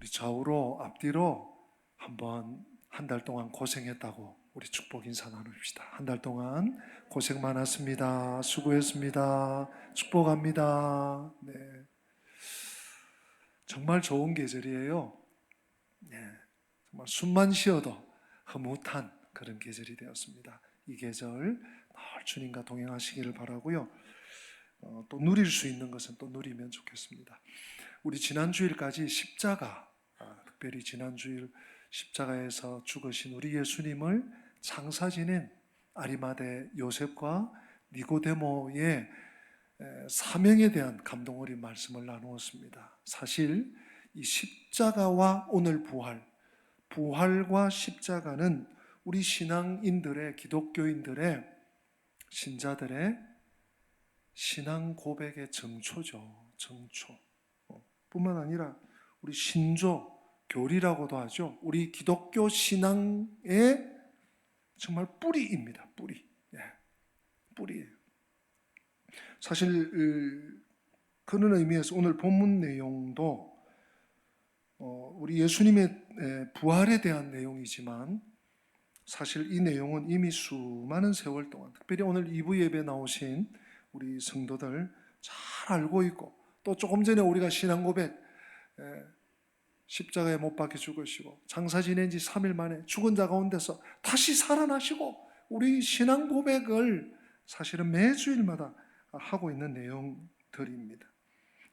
우리 좌우로 앞뒤로 한번 한 달 동안 고생했다고 우리 축복 인사 나눕시다. 한 달 동안 고생 많았습니다. 수고했습니다. 축복합니다. 네. 정말 좋은 계절이에요. 네. 정말 숨만 쉬어도 흐뭇한 그런 계절이 되었습니다. 이 계절 늘 주님과 동행하시기를 바라고요. 또 누릴 수 있는 것은 또 누리면 좋겠습니다. 우리 지난주일까지 십자가, 특별히 지난주일 십자가에서 죽으신 우리 예수님을 장사 지낸 아리마대 요셉과 니고데모의 사명에 대한 감동 어린 말씀을 나누었습니다. 사실 이 십자가와 오늘 부활과 십자가는 우리 신앙인들의, 기독교인들의, 신자들의 신앙 고백의 정초죠. 정초. 뿐만 아니라 우리 신조, 교리라고도 하죠. 우리 기독교 신앙의 정말 뿌리입니다. 뿌리. 뿌리예요. 사실 그런 의미에서 오늘 본문 내용도 우리 예수님의 부활에 대한 내용이지만 사실 이 내용은 이미 수많은 세월 동안, 특별히 오늘 2부 예배 나오신 우리 성도들 잘 알고 있고, 또 조금 전에 우리가 신앙 고백, 십자가에 못 박혀 죽으시고 장사 지낸 지 3일 만에 죽은 자 가운데서 다시 살아나시고, 우리 신앙 고백을 사실은 매주일마다 하고 있는 내용들입니다.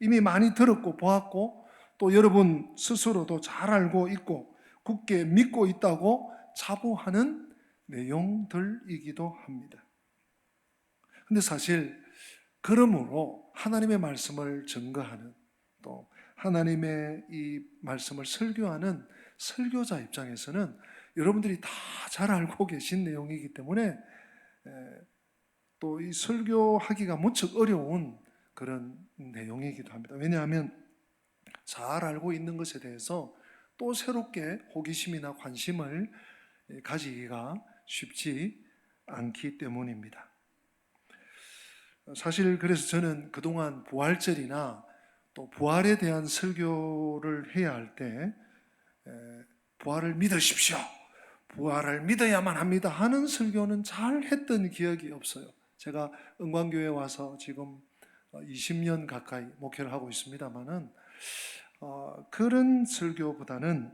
이미 많이 들었고 보았고, 또 여러분 스스로도 잘 알고 있고 굳게 믿고 있다고 자부하는 내용들이기도 합니다. 근데 사실 그러므로 하나님의 말씀을 증거하는, 또 하나님의 이 말씀을 설교하는 설교자 입장에서는 여러분들이 다 잘 알고 계신 내용이기 때문에 또 이 설교하기가 무척 어려운 그런 내용이기도 합니다. 왜냐하면 잘 알고 있는 것에 대해서 또 새롭게 호기심이나 관심을 가지기가 쉽지 않기 때문입니다. 사실 그래서 저는 그동안 부활절이나 또 부활에 대한 설교를 해야 할 때 부활을 믿으십시오, 부활을 믿어야만 합니다 하는 설교는 잘 했던 기억이 없어요. 제가 은광교회에 와서 지금 20년 가까이 목회를 하고 있습니다만은 그런 설교보다는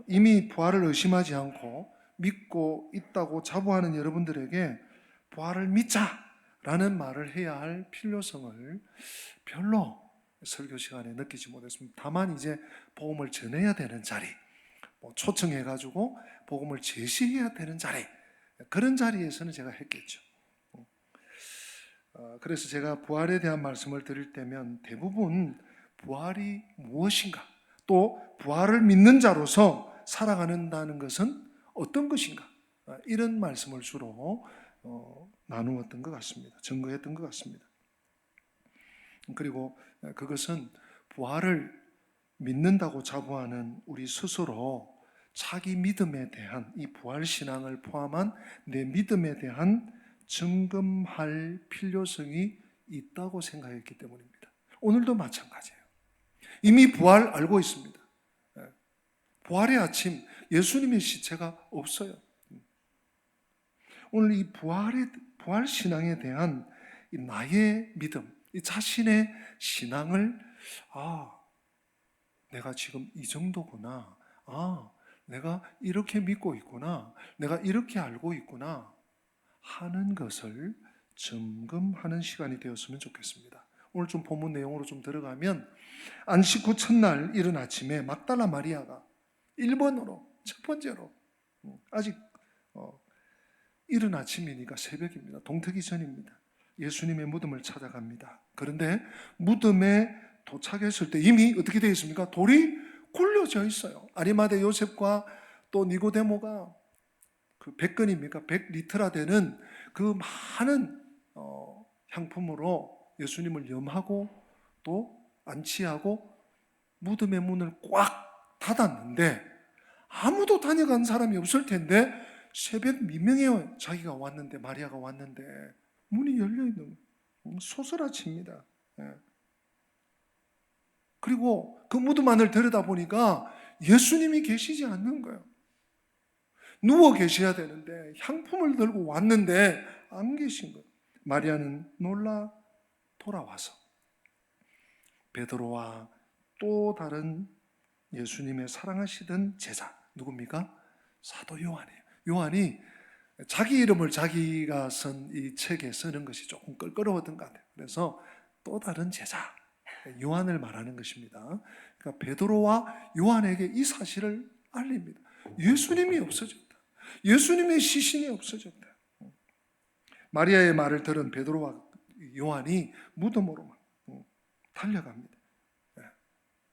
이미 부활을 의심하지 않고 믿고 있다고 자부하는 여러분들에게 부활을 믿자라는 말을 해야 할 필요성을 별로 설교 시간에 느끼지 못했습니다. 다만 이제 복음을 전해야 되는 자리, 초청해가지고 복음을 제시해야 되는 자리, 그런 자리에서는 제가 했겠죠. 그래서 제가 부활에 대한 말씀을 드릴 때면 대부분 부활이 무엇인가, 또 부활을 믿는 자로서 살아가는다는 것은 어떤 것인가, 이런 말씀을 주로 나누었던 것 같습니다. 증거했던 것 같습니다. 그리고 그것은 부활을 믿는다고 자부하는 우리 스스로 자기 믿음에 대한, 이 부활신앙을 포함한 내 믿음에 대한 점검할 필요성이 있다고 생각했기 때문입니다. 오늘도 마찬가지예요. 이미 부활 알고 있습니다. 부활의 아침, 예수님의 시체가 없어요. 오늘 이 부활 신앙에 대한 이 나의 믿음, 이 자신의 신앙을, 내가 지금 이 정도구나, 내가 이렇게 믿고 있구나, 내가 이렇게 알고 있구나 하는 것을 점검하는 시간이 되었으면 좋겠습니다. 오늘 좀 본문 내용으로 좀 들어가면, 안식 후 첫날 이른 아침에 막달라 마리아가 1번으로, 첫 번째로, 아직 이른 아침이니까 새벽입니다. 동트기 전입니다. 예수님의 무덤을 찾아갑니다. 그런데 무덤에 도착했을 때 이미 어떻게 되어 있습니까? 돌이 굴려져 있어요. 아리마대 요셉과 또 니고데모가 그 100건입니까? 100리터라 되는 그 많은 향품으로 예수님을 염하고 또 안치하고 무덤의 문을 꽉 닫았는데, 아무도 다녀간 사람이 없을 텐데 새벽 미명에 자기가 왔는데, 마리아가 왔는데 문이 열려있는 거예요. 소스라칩니다. 그리고 그 무덤 안을 들여다보니까 예수님이 계시지 않는 거예요. 누워 계셔야 되는데 향품을 들고 왔는데 안 계신 거예요. 마리아는 놀라 돌아와서 베드로와 또 다른 예수님의 사랑하시던 제자, 누굽니까? 사도 요한이에요. 요한이 자기 이름을 자기가 쓴 이 책에 쓰는 것이 조금 껄끄러웠던 것 같아요. 그래서 또 다른 제자, 요한을 말하는 것입니다. 그러니까 베드로와 요한에게 이 사실을 알립니다. 예수님이 없어졌다. 예수님의 시신이 없어졌다. 마리아의 말을 들은 베드로와 요한이 무덤으로 막 달려갑니다.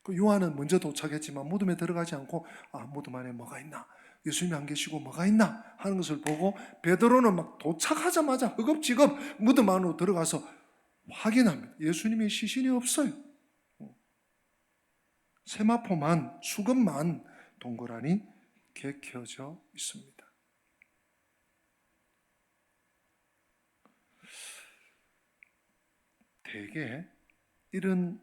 그 요한은 먼저 도착했지만 무덤에 들어가지 않고 무덤 안에 뭐가 있나, 예수님이 안 계시고 뭐가 있나 하는 것을 보고 베드로는 막 도착하자마자 허겁지겁 무덤 안으로 들어가서 확인합니다. 예수님의 시신이 없어요. 세마포만, 수금만 동그라니 개켜져 있습니다. 대개 이런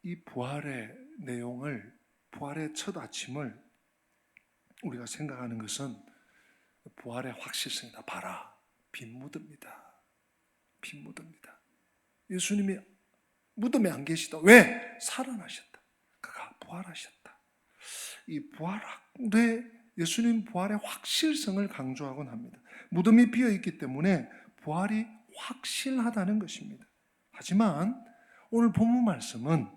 이 부활의 내용을, 부활의 첫 아침을 우리가 생각하는 것은 부활의 확실성이다. 봐라, 빈 무덤이다. 빈 무덤이다. 예수님이 무덤에 안 계시다. 왜? 살아나셨다. 그가 부활하셨다. 이 부활의, 예수님 부활의 확실성을 강조하곤 합니다. 무덤이 비어있기 때문에 부활이 확실하다는 것입니다. 하지만 오늘 본문 말씀은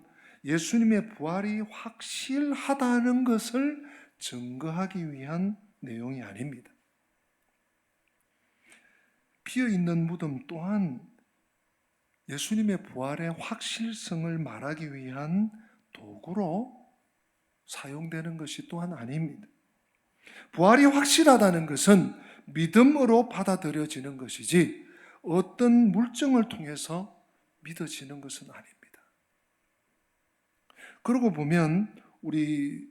예수님의 부활이 확실하다는 것을 증거하기 위한 내용이 아닙니다. 비어있는 무덤 또한 예수님의 부활의 확실성을 말하기 위한 도구로 사용되는 것이 또한 아닙니다. 부활이 확실하다는 것은 믿음으로 받아들여지는 것이지 어떤 물증을 통해서 믿어지는 것은 아닙니다. 그러고 보면 우리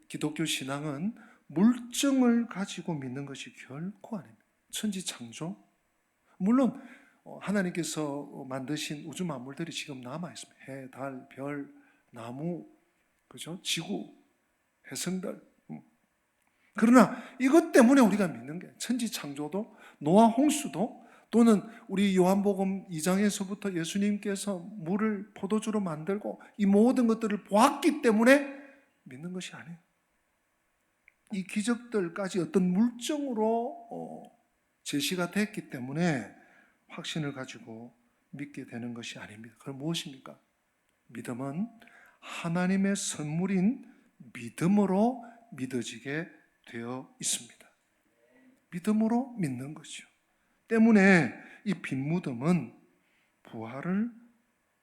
기독교 신앙은 물증을 가지고 믿는 것이 결코 아닙니다. 천지창조, 물론 하나님께서 만드신 우주 만물들이 지금 남아 있습니다. 해, 달, 별, 나무, 그죠? 지구, 해성들. 그러나 이것 때문에 우리가 믿는 게 천지창조도, 노아 홍수도, 또는 우리 요한복음 2장에서부터 예수님께서 물을 포도주로 만들고 이 모든 것들을 보았기 때문에 믿는 것이 아니에요. 이 기적들까지 어떤 물증으로 제시가 됐기 때문에 확신을 가지고 믿게 되는 것이 아닙니다. 그럼 무엇입니까? 믿음은 하나님의 선물인 믿음으로 믿어지게 되어 있습니다. 믿음으로 믿는 거죠. 때문에 이 빈무덤은 부활을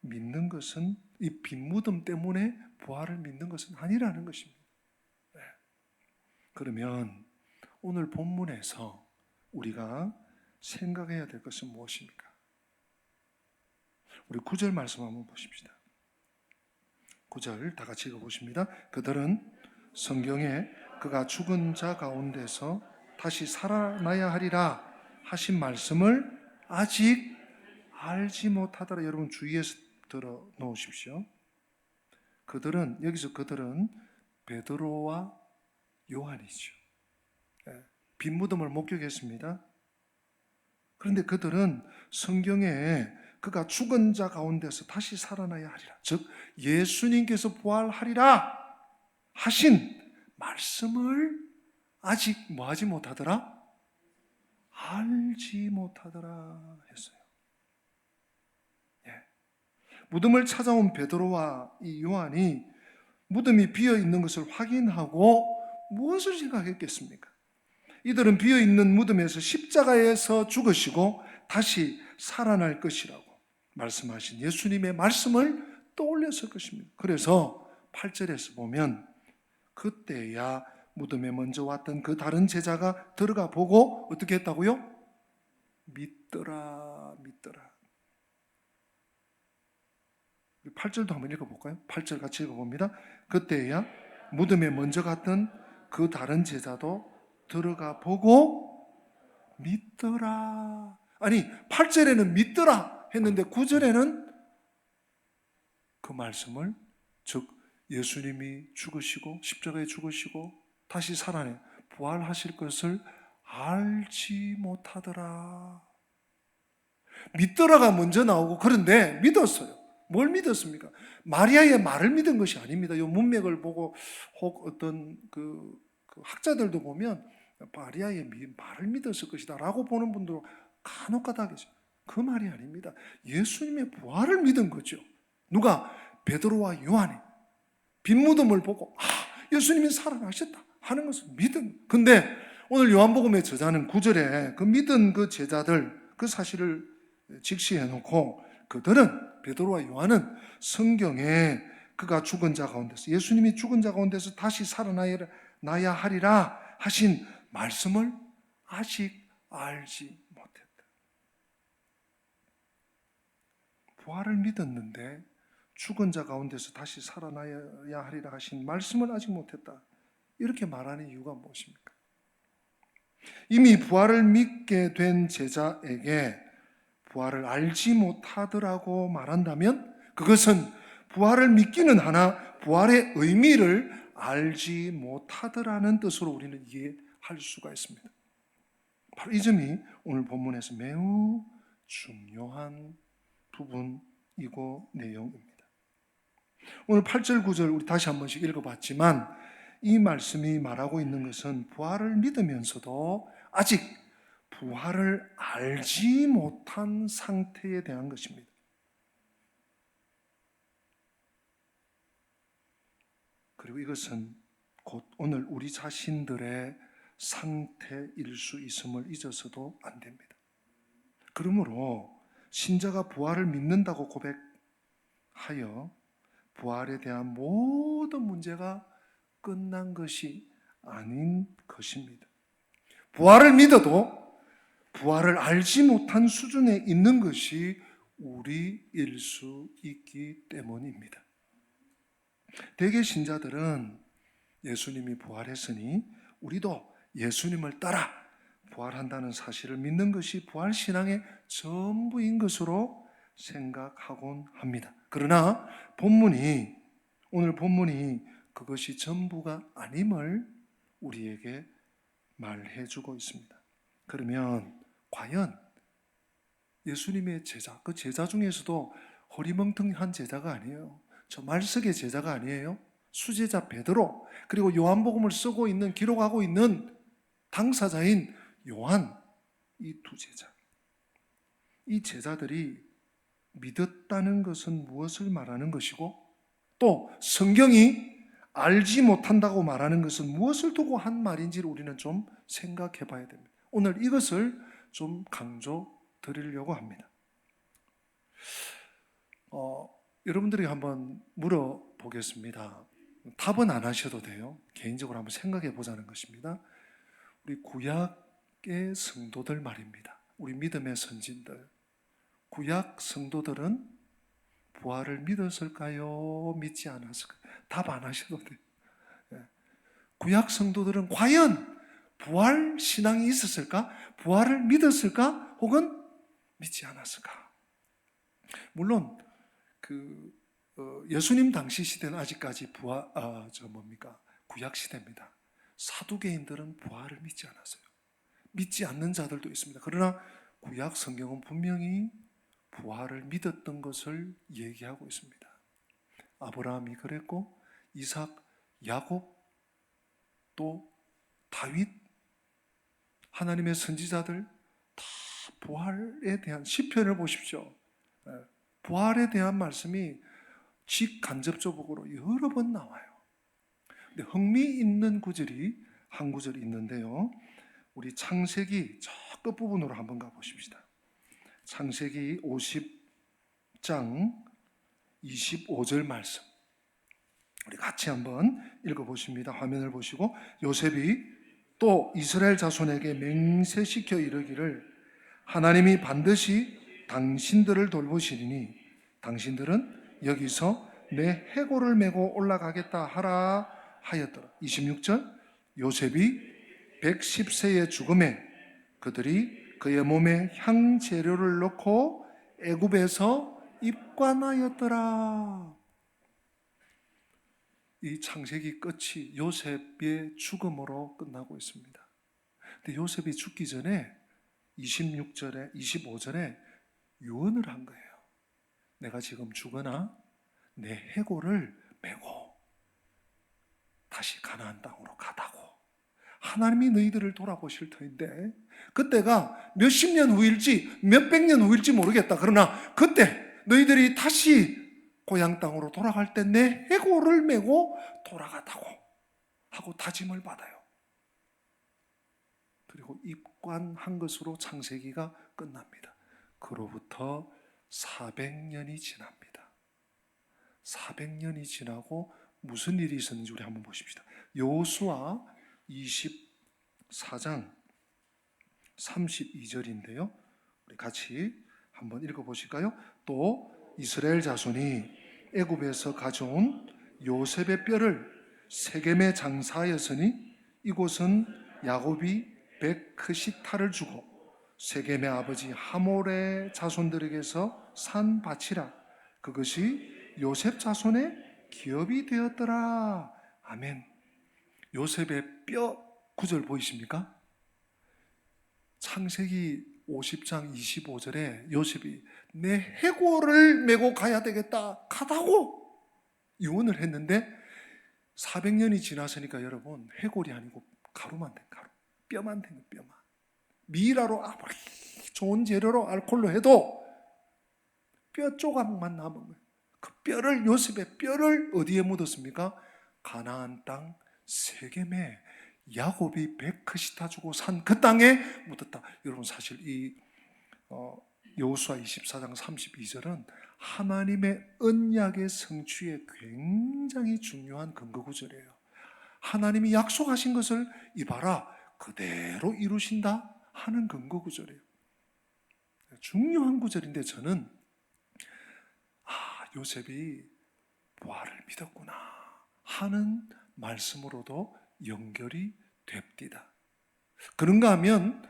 믿는 것은, 이 빈무덤 때문에 부활을 믿는 것은 아니라는 것입니다. 네. 그러면 오늘 본문에서 우리가 생각해야 될 것은 무엇입니까? 우리 9절 말씀 한번 보십시다. 9절 다 같이 읽어보십니다. 그들은 성경에 그가 죽은 자 가운데서 다시 살아나야 하리라 하신 말씀을 아직 알지 못하더라. 여러분 주의해서 들어 놓으십시오. 그들은, 여기서 그들은 베드로와 요한이죠. 빈 무덤을 목격했습니다. 그런데 그들은 성경에 그가 죽은 자 가운데서 다시 살아나야 하리라, 즉 예수님께서 부활하리라 하신 말씀을 아직 뭐하지 못하더라? 알지 못하더라 했어요. 무덤을 찾아온 베드로와 이 요한이 무덤이 비어 있는 것을 확인하고 무엇을 생각했겠습니까? 이들은 비어 있는 무덤에서 십자가에서 죽으시고 다시 살아날 것이라고 말씀하신 예수님의 말씀을 떠올렸을 것입니다. 그래서 8절에서 보면 그때야 무덤에 먼저 왔던 그 다른 제자가 들어가 보고 어떻게 했다고요? 믿더라, 믿더라. 8절도 한번 읽어볼까요? 8절 같이 읽어봅니다. 그때야 무덤에 먼저 갔던 그 다른 제자도 들어가 보고 믿더라. 아니 8절에는 믿더라 했는데 9절에는 그 말씀을, 즉 예수님이 죽으시고 십자가에 죽으시고 다시 살아내 부활하실 것을 알지 못하더라. 믿더라가 먼저 나오고, 그런데 믿었어요. 뭘 믿었습니까? 마리아의 말을 믿은 것이 아닙니다. 이 문맥을 보고 혹 어떤 그 학자들도 보면 마리아의 말을 믿었을 것이다 라고 보는 분도 간혹가다 계세요. 그 말이 아닙니다. 예수님의 부활을 믿은 거죠. 누가? 베드로와 요한이 빈 무덤을 보고 예수님이 살아나셨다 하는 것을 믿은. 근데 오늘 요한복음의 저자는 9절에 그 믿은 그 제자들 그 사실을 직시해 놓고, 그들은, 베드로와 요한은 성경에 그가 죽은 자 가운데서, 예수님이 죽은 자 가운데서 다시 살아나야 하리라 하신 말씀을 아직 알지 못했다. 부활을 믿었는데 죽은 자 가운데서 다시 살아나야 하리라 하신 말씀을 아직 못했다. 이렇게 말하는 이유가 무엇입니까? 이미 부활을 믿게 된 제자에게 부활을 알지 못하더라고 말한다면, 그것은 부활을 믿기는 하나 부활의 의미를 알지 못하더라는 뜻으로 우리는 이해할 수가 있습니다. 바로 이 점이 오늘 본문에서 매우 중요한 부분이고 내용입니다. 오늘 8절 9절 우리 다시 한 번씩 읽어봤지만, 이 말씀이 말하고 있는 것은 부활을 믿으면서도 아직 부활을 알지 못한 상태에 대한 것입니다. 그리고 이것은 곧 오늘 우리 자신들의 상태일 수 있음을 잊어서도 안 됩니다. 그러므로 신자가 부활을 믿는다고 고백하여 부활에 대한 모든 문제가 끝난 것이 아닌 것입니다. 부활을 믿어도 부활을 알지 못한 수준에 있는 것이 우리일 수 있기 때문입니다. 대개 신자들은 예수님이 부활했으니 우리도 예수님을 따라 부활한다는 사실을 믿는 것이 부활신앙의 전부인 것으로 생각하곤 합니다. 그러나 오늘 본문이 그것이 전부가 아님을 우리에게 말해주고 있습니다. 그러면 과연 예수님의 제자, 그 제자 중에서도 허리멍텅한 제자가 아니에요. 저 말석의 제자가 아니에요. 수제자 베드로, 그리고 요한복음을 쓰고 있는, 기록하고 있는 당사자인 요한, 이 두 제자, 이 제자들이 믿었다는 것은 무엇을 말하는 것이고, 또 성경이 알지 못한다고 말하는 것은 무엇을 두고 한 말인지를 우리는 좀 생각해 봐야 됩니다. 오늘 이것을 좀 강조 드리려고 합니다. 여러분들이 한번 물어보겠습니다. 답은 안 하셔도 돼요. 개인적으로 한번 생각해 보자는 것입니다. 우리 구약의 성도들 말입니다. 우리 믿음의 선진들, 구약 성도들은 부활을 믿었을까요? 믿지 않았을까요? 답 안 하셔도 돼요. 구약 성도들은 과연 부활 신앙이 있었을까? 부활을 믿었을까? 혹은 믿지 않았을까? 물론 예수님 당시 시대는 아직까지 구약 시대입니다. 사두개인들은 부활을 믿지 않았어요. 믿지 않는 자들도 있습니다. 그러나 구약 성경은 분명히 부활을 믿었던 것을 얘기하고 있습니다. 아브라함이 그랬고, 이삭, 야곱, 또 다윗, 하나님의 선지자들 다 부활에 대한, 시편을 보십시오. 부활에 대한 말씀이 직간접적으로 여러 번 나와요. 근데 흥미있는 구절이 한 구절이 있는데요. 우리 창세기 저 끝부분으로 한번 가보십시다. 창세기 50장 25절 말씀, 우리 같이 한번 읽어보십니다. 화면을 보시고, 요셉이 또 이스라엘 자손에게 맹세시켜 이르기를 하나님이 반드시 당신들을 돌보시리니 당신들은 여기서 내 해골을 메고 올라가겠다 하라 하였더라. 26절, 요셉이 110세의 죽음에 그들이 그의 몸에 향재료를 넣고 애굽에서 입관하였더라. 이 창세기 끝이 요셉의 죽음으로 끝나고 있습니다. 근데 요셉이 죽기 전에 26절에 25절에 유언을 한 거예요. 내가 지금 죽으나 내 해골을 메고 다시 가나안 땅으로 가다고. 하나님이 너희들을 돌아보실 터인데 그때가 몇십 년 후일지 몇백 년 후일지 모르겠다. 그러나 그때 너희들이 다시 고향 땅으로 돌아갈 때 내 해골을 메고 돌아가다고 하고 다짐을 받아요. 그리고 입관한 것으로 창세기가 끝납니다. 그로부터 400년이 지납니다. 400년이 지나고 무슨 일이 있었는지 우리 한번 보십시다. 여호수아 24장 32절인데요. 우리 같이 한번 읽어보실까요? 또 이스라엘 자손이 애굽에서 가져온 요셉의 뼈를 세겜에 장사하였으니 이곳은 야곱이 베크시타를 주고 세겜의 아버지 하몰의 자손들에게서 산 밭이라. 그것이 요셉 자손의 기업이 되었더라. 아멘. 요셉의 뼈 구절 보이십니까? 창세기 50장 25절에 요셉이 내 해골을 메고 가야 되겠다 가다고 유언을 했는데 400년이 지났으니까 여러분 해골이 아니고 가루만 된 가루, 뼈만 된 뼈만. 미라로 아무리 좋은 재료로 알코올로 해도 뼈 조각만 남은 거예요. 그 뼈를 요셉의 뼈를 어디에 묻었습니까? 가나안 땅 세겜에 야곱이 베크시타 주고 산 그 땅에 묻었다. 여러분 사실 이 여호수아 24장 32절은 하나님의 언약의 성취에 굉장히 중요한 근거 구절이에요. 하나님이 약속하신 것을 이봐라 그대로 이루신다 하는 근거 구절이에요. 중요한 구절인데 저는 요셉이 부활을 믿었구나 하는 말씀으로도 연결이 됩니다. 그런가 하면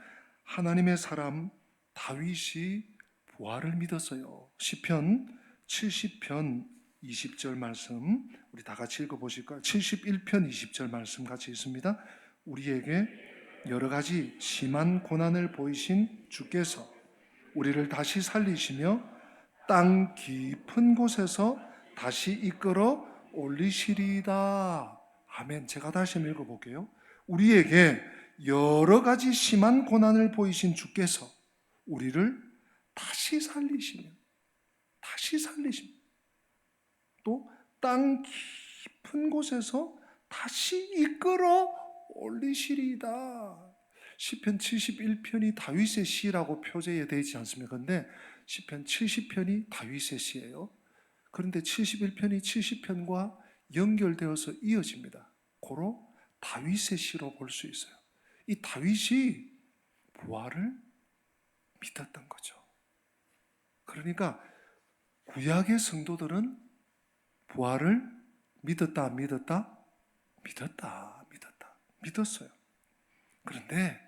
하나님의 사람 다윗이 부활을 믿었어요. 시편 70편 20절 말씀 우리 다 같이 읽어보실까요? 71편 20절 말씀 같이 있습니다. 우리에게 여러 가지 심한 고난을 보이신 주께서 우리를 다시 살리시며 땅 깊은 곳에서 다시 이끌어 올리시리이다. 아멘. 제가 다시 한번 읽어볼게요. 우리에게 여러 가지 심한 고난을 보이신 주께서 우리를 다시 살리시며 또 땅 깊은 곳에서 다시 이끌어 올리시리이다. 시편 71편이 다윗의 시라고 표제되어 있지 않습니까? 그런데 시편 70편이 다윗의 시예요. 그런데 71편이 70편과 연결되어서 이어집니다. 고로 다윗의 시로 볼 수 있어요. 이 다윗이 부활을 믿었던 거죠. 그러니까 구약의 성도들은 부활을 믿었다, 안 믿었다? 믿었어요. 그런데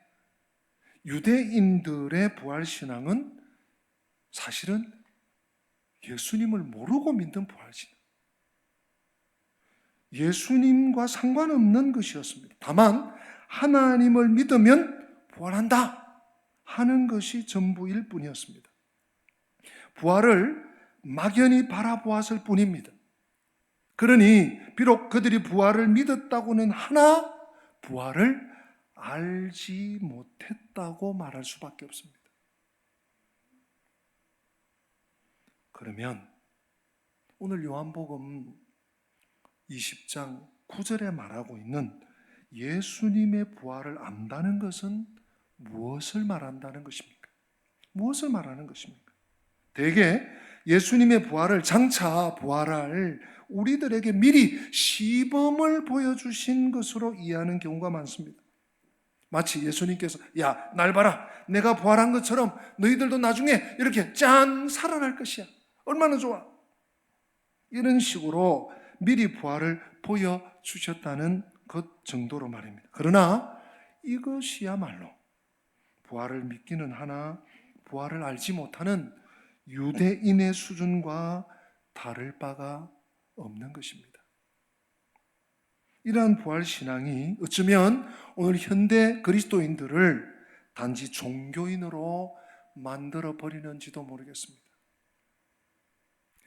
유대인들의 부활신앙은 사실은 예수님을 모르고 믿는 부활신앙, 예수님과 상관없는 것이었습니다. 다만 하나님을 믿으면 부활한다 하는 것이 전부일 뿐이었습니다. 부활을 막연히 바라보았을 뿐입니다. 그러니 비록 그들이 부활을 믿었다고는 하나 부활을 알지 못했다고 말할 수밖에 없습니다. 그러면 오늘 요한복음 20장 9절에 말하고 있는 예수님의 부활을 안다는 것은 무엇을 말한다는 것입니까? 무엇을 말하는 것입니까? 대개 예수님의 부활을 장차 부활할 우리들에게 미리 시범을 보여주신 것으로 이해하는 경우가 많습니다. 마치 예수님께서 야, 날 봐라, 내가 부활한 것처럼 너희들도 나중에 이렇게 짠 살아날 것이야, 얼마나 좋아, 이런 식으로 미리 부활을 보여주셨다는 것 정도로 말입니다. 그러나 이것이야말로 부활을 믿기는 하나 부활을 알지 못하는 유대인의 수준과 다를 바가 없는 것입니다. 이러한 부활신앙이 어쩌면 오늘 현대 그리스도인들을 단지 종교인으로 만들어 버리는지도 모르겠습니다.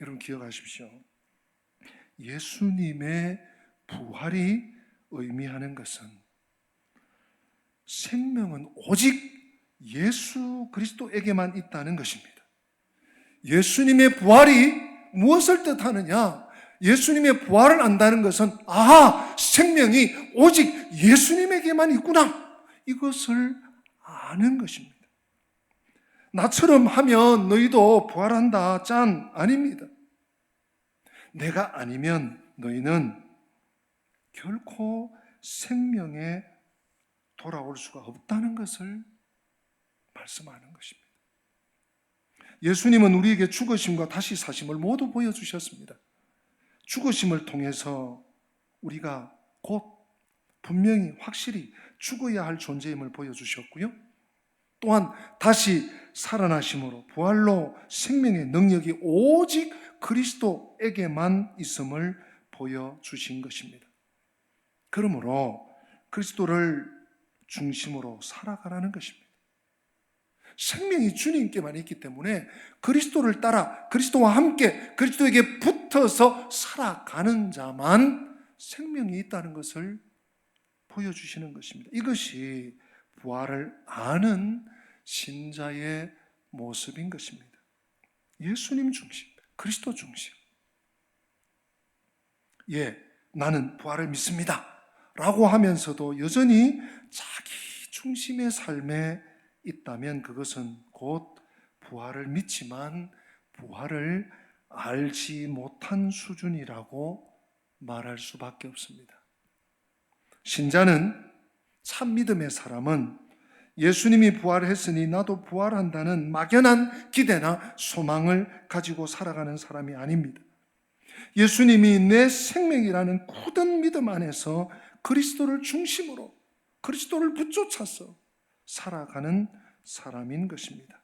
여러분 기억하십시오. 예수님의 부활이 의미하는 것은 생명은 오직 예수 그리스도에게만 있다는 것입니다. 예수님의 부활이 무엇을 뜻하느냐? 예수님의 부활을 안다는 것은 생명이 오직 예수님에게만 있구나, 이것을 아는 것입니다. 나처럼 하면 너희도 부활한다, 짠, 아닙니다. 내가 아니면 너희는 결코 생명에 돌아올 수가 없다는 것을 말씀하는 것입니다. 예수님은 우리에게 죽으심과 다시 사심을 모두 보여주셨습니다. 죽으심을 통해서 우리가 곧 분명히 확실히 죽어야 할 존재임을 보여주셨고요. 또한 다시 살아나심으로 부활로 생명의 능력이 오직 그리스도에게만 있음을 보여주신 것입니다. 그러므로 그리스도를 중심으로 살아가라는 것입니다. 생명이 주님께만 있기 때문에 그리스도를 따라 그리스도와 함께 그리스도에게 붙어서 살아가는 자만 생명이 있다는 것을 보여주시는 것입니다. 이것이 부활을 아는 신자의 모습인 것입니다. 예수님 중심, 그리스도 중심. 나는 부활을 믿습니다 라고 하면서도 여전히 자기 중심의 삶에 있다면 그것은 곧 부활을 믿지만 부활을 알지 못한 수준이라고 말할 수밖에 없습니다. 신자는, 참 믿음의 사람은 예수님이 부활했으니 나도 부활한다는 막연한 기대나 소망을 가지고 살아가는 사람이 아닙니다. 예수님이 내 생명이라는 굳은 믿음 안에서 그리스도를 중심으로 그리스도를 붙쫓아서 살아가는 사람인 것입니다.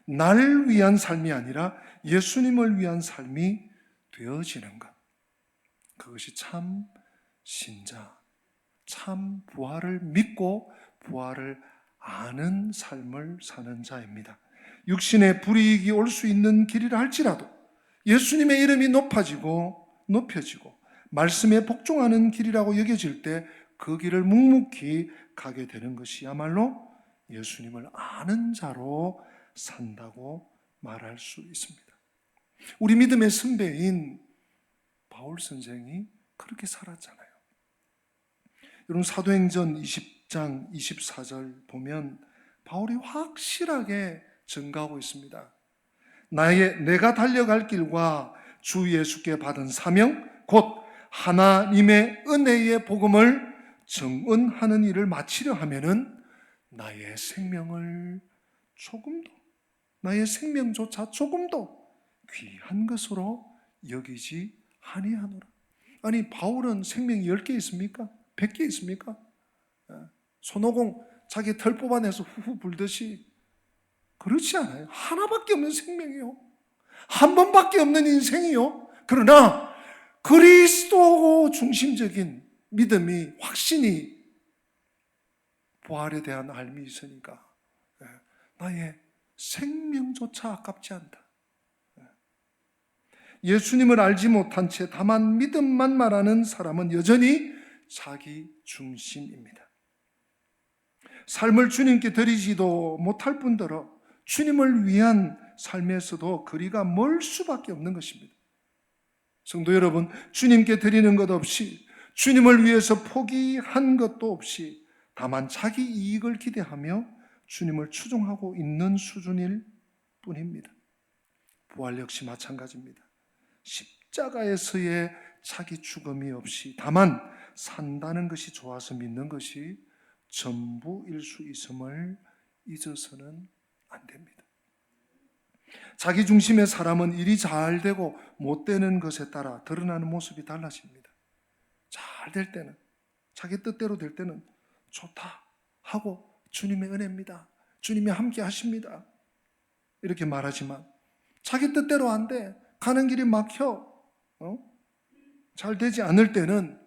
나를 위한 삶이 아니라 예수님을 위한 삶이 되어지는 것, 그것이 참 신자, 참 부활을 믿고 부활을 아는 삶을 사는 자입니다. 육신의 불이익이 올 수 있는 길이라 할지라도 예수님의 이름이 높여지고 말씀에 복종하는 길이라고 여겨질 때 그 길을 묵묵히 가게 되는 것이야말로 예수님을 아는 자로 산다고 말할 수 있습니다. 우리 믿음의 선배인 바울 선생이 그렇게 살았잖아요. 여러분 사도행전 20장 24절 보면 바울이 확실하게 증거하고 있습니다. 내가 달려갈 길과 주 예수께 받은 사명 곧 하나님의 은혜의 복음을 증언하는 일을 마치려 하면은 나의 생명조차 조금도 귀한 것으로 여기지 아니하노라. 아니 바울은 생명이 10개 있습니까? 100개 있습니까? 손오공 자기 털 뽑아내서 후후 불듯이 그렇지 않아요. 하나밖에 없는 생명이요, 한 번밖에 없는 인생이요. 그러나 그리스도 중심적인 믿음이, 확신이, 부활에 대한 알미 있으니까 나의 생명조차 아깝지 않다. 예수님을 알지 못한 채 다만 믿음만 말하는 사람은 여전히 자기 중심입니다. 삶을 주님께 드리지도 못할 뿐더러 주님을 위한 삶에서도 거리가 멀 수밖에 없는 것입니다. 성도 여러분, 주님께 드리는 것 없이, 주님을 위해서 포기한 것도 없이 다만 자기 이익을 기대하며 주님을 추종하고 있는 수준일 뿐입니다. 부활 역시 마찬가지입니다. 십자가에서의 자기 죽음이 없이 다만 산다는 것이 좋아서 믿는 것이 전부일 수 있음을 잊어서는 안 됩니다. 자기 중심의 사람은 일이 잘 되고 못 되는 것에 따라 드러나는 모습이 달라집니다. 잘 될 때는, 자기 뜻대로 될 때는 좋다 하고 주님의 은혜입니다, 주님이 함께 하십니다 이렇게 말하지만 자기 뜻대로 안 돼, 가는 길이 막혀, 잘 되지 않을 때는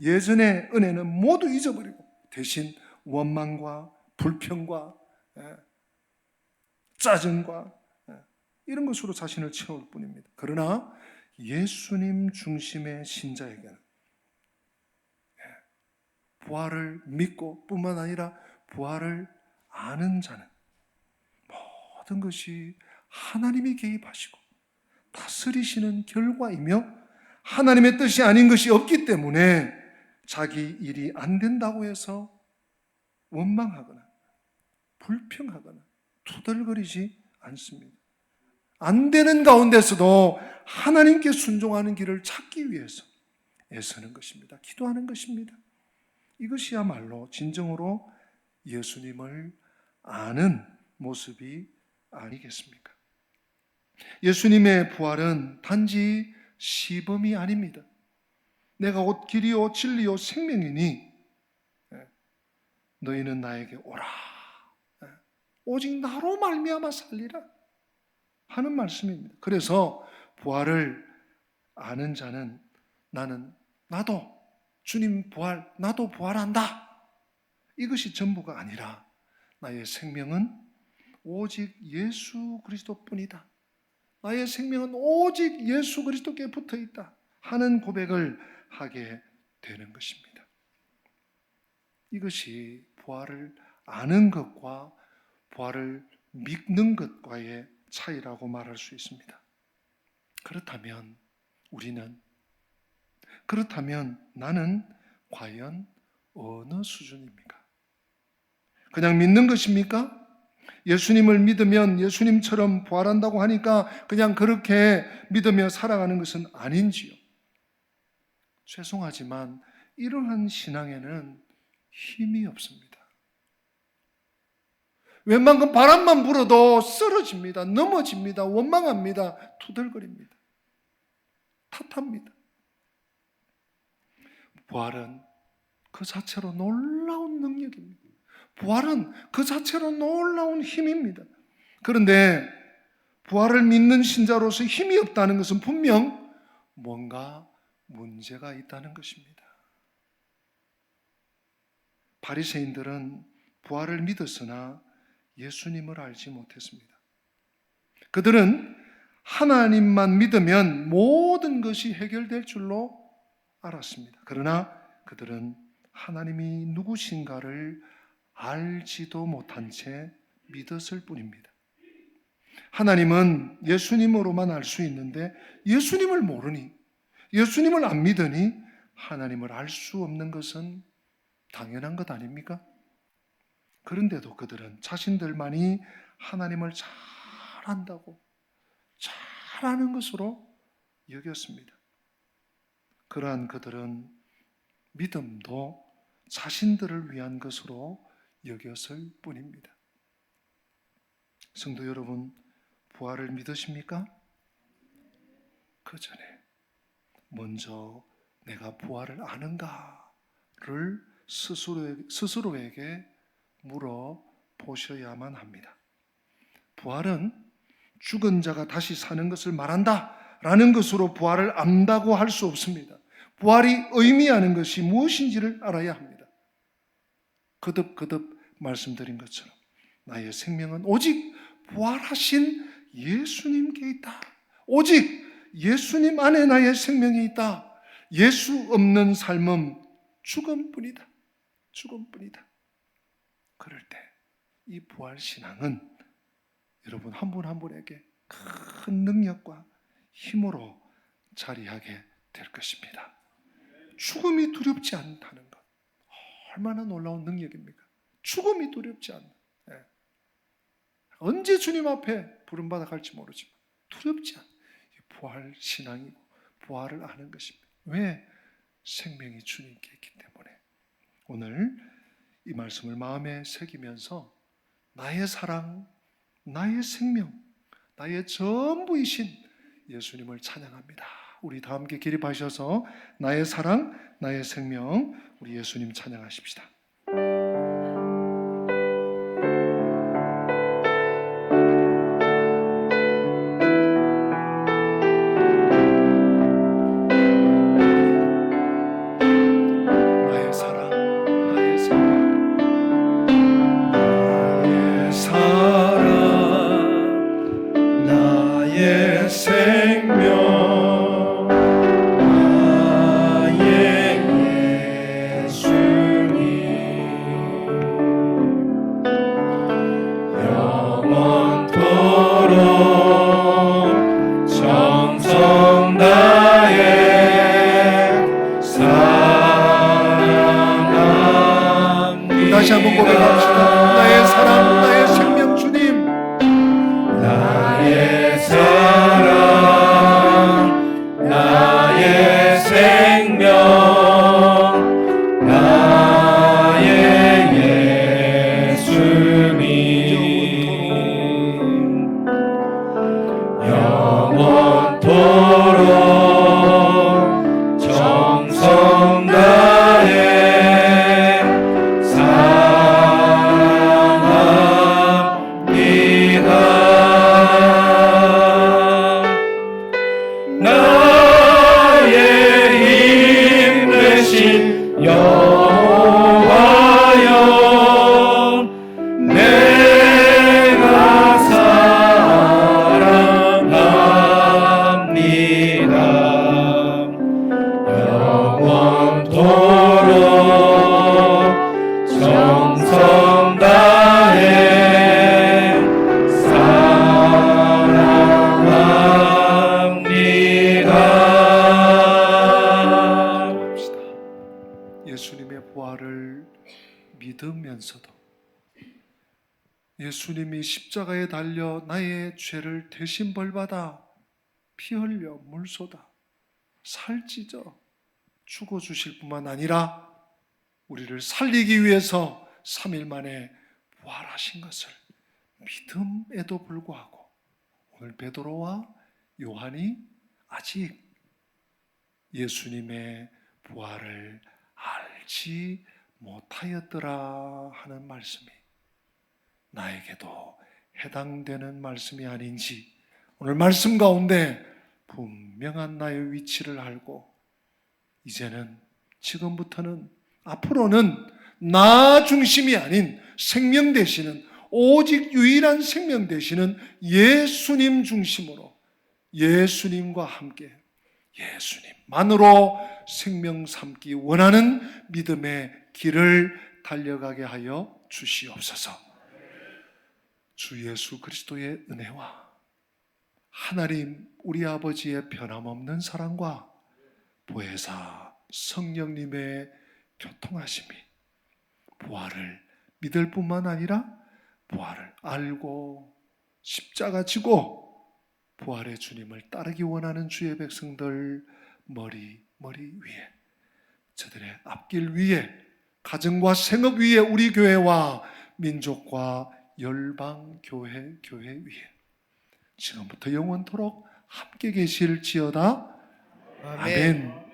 예전의 은혜는 모두 잊어버리고 대신 원망과 불평과 짜증과 이런 것으로 자신을 채울 뿐입니다. 그러나 예수님 중심의 신자에게는 부활을 믿고 뿐만 아니라 부활을 아는 자는 모든 것이 하나님이 개입하시고 다스리시는 결과이며 하나님의 뜻이 아닌 것이 없기 때문에 자기 일이 안 된다고 해서 원망하거나 불평하거나 투덜거리지 않습니다. 안 되는 가운데서도 하나님께 순종하는 길을 찾기 위해서 애쓰는 것입니다. 기도하는 것입니다. 이것이야말로 진정으로 예수님을 아는 모습이 아니겠습니까? 예수님의 부활은 단지 시범이 아닙니다. 내가 곧 길이요 진리요 생명이니 너희는 나에게 오라. 오직 나로 말미암아 살리라 하는 말씀입니다. 그래서 부활을 아는 자는 나도 주님 부활, 나도 부활한다. 이것이 전부가 아니라 나의 생명은 오직 예수 그리스도뿐이다. 나의 생명은 오직 예수 그리스도께 붙어 있다 하는 고백을 하게 되는 것입니다. 이것이 부활을 아는 것과 부활을 믿는 것과의 차이라고 말할 수 있습니다. 그렇다면 나는 과연 어느 수준입니까? 그냥 믿는 것입니까? 예수님을 믿으면 예수님처럼 부활한다고 하니까 그냥 그렇게 믿으며 살아가는 것은 아닌지요? 죄송하지만 이러한 신앙에는 힘이 없습니다. 웬만큼 바람만 불어도 쓰러집니다. 넘어집니다. 원망합니다. 투덜거립니다. 탓합니다. 부활은 그 자체로 놀라운 능력입니다. 부활은 그 자체로 놀라운 힘입니다. 그런데 부활을 믿는 신자로서 힘이 없다는 것은 분명 뭔가 문제가 있다는 것입니다. 바리새인들은 부활을 믿었으나 예수님을 알지 못했습니다. 그들은 하나님만 믿으면 모든 것이 해결될 줄로 알았습니다. 그러나 그들은 하나님이 누구신가를 알지도 못한 채 믿었을 뿐입니다. 하나님은 예수님으로만 알 수 있는데 예수님을 모르니, 예수님을 안 믿으니 하나님을 알 수 없는 것은 당연한 것 아닙니까? 그런데도 그들은 자신들만이 하나님을 잘 안다고, 잘 아는 것으로 여겼습니다. 그러한 그들은 믿음도 자신들을 위한 것으로 여겼을 뿐입니다. 성도 여러분, 부활을 믿으십니까? 그 전에 먼저 내가 부활을 아는가를 스스로에게 물어보셔야만 합니다. 부활은 죽은 자가 다시 사는 것을 말한다 라는 것으로 부활을 안다고 할 수 없습니다. 부활이 의미하는 것이 무엇인지를 알아야 합니다. 거듭 말씀드린 것처럼 나의 생명은 오직 부활하신 예수님께 있다. 오직 예수님 안에 나의 생명이 있다. 예수 없는 삶은 죽음뿐이다. 죽음뿐이다. 그럴 때 이 부활신앙은 여러분 한 분 한 분에게 큰 능력과 힘으로 자리하게 될 것입니다. 죽음이 두렵지 않다는 것, 얼마나 놀라운 능력입니까? 죽음이 두렵지 않는, 언제 주님 앞에 부름받아 갈지 모르지만 두렵지 않는 부활신앙이고 부활을 아는 것입니다. 왜? 생명이 주님께 있기 때문에. 오늘 이 말씀을 마음에 새기면서 나의 사랑, 나의 생명, 나의 전부이신 예수님을 찬양합니다. 우리 다 함께 기립하셔서 나의 사랑, 나의 생명, 우리 예수님 찬양하십시다. 다시 한번 고백합시다. 나의 사랑, 나의 생명 주님. 나의 사랑, 나의 생명, 나의 예수님, 영원토록 정성 다해 사랑합니다. 나의 힘 되신 여호와여, 내가 사랑합니다. 영원토록 정성 다해 사랑합니다. 예수님의 부활을 믿으면서도 예수님이 십자가에 달려 나의 죄를 대신 벌받아 피 흘려 물 쏟아 살 찢어 죽어주실 뿐만 아니라 우리를 살리기 위해서 3일 만에 부활하신 것을 믿음에도 불구하고 오늘 베드로와 요한이 아직 예수님의 부활을 알지 못하였더라 하는 말씀이 나에게도 해당되는 말씀이 아닌지, 오늘 말씀 가운데 분명한 나의 위치를 알고 이제는, 지금부터는, 앞으로는 나 중심이 아닌 생명 되시는, 오직 유일한 생명 되시는 예수님 중심으로, 예수님과 함께 예수님만으로 생명 삼기 원하는 믿음의 길을 달려가게 하여 주시옵소서. 주 예수 그리스도의 은혜와 하나님 우리 아버지의 변함없는 사랑과 보혜사 성령님의 교통하심이 부활을 믿을 뿐만 아니라 부활을 알고 십자가 지고 부활의 주님을 따르기 원하는 주의 백성들 머리 위에, 저들의 앞길 위에, 가정과 생업 위에, 우리 교회와 민족과 열방 교회 위에 지금부터 영원토록 함께 계실지어다. 아멘.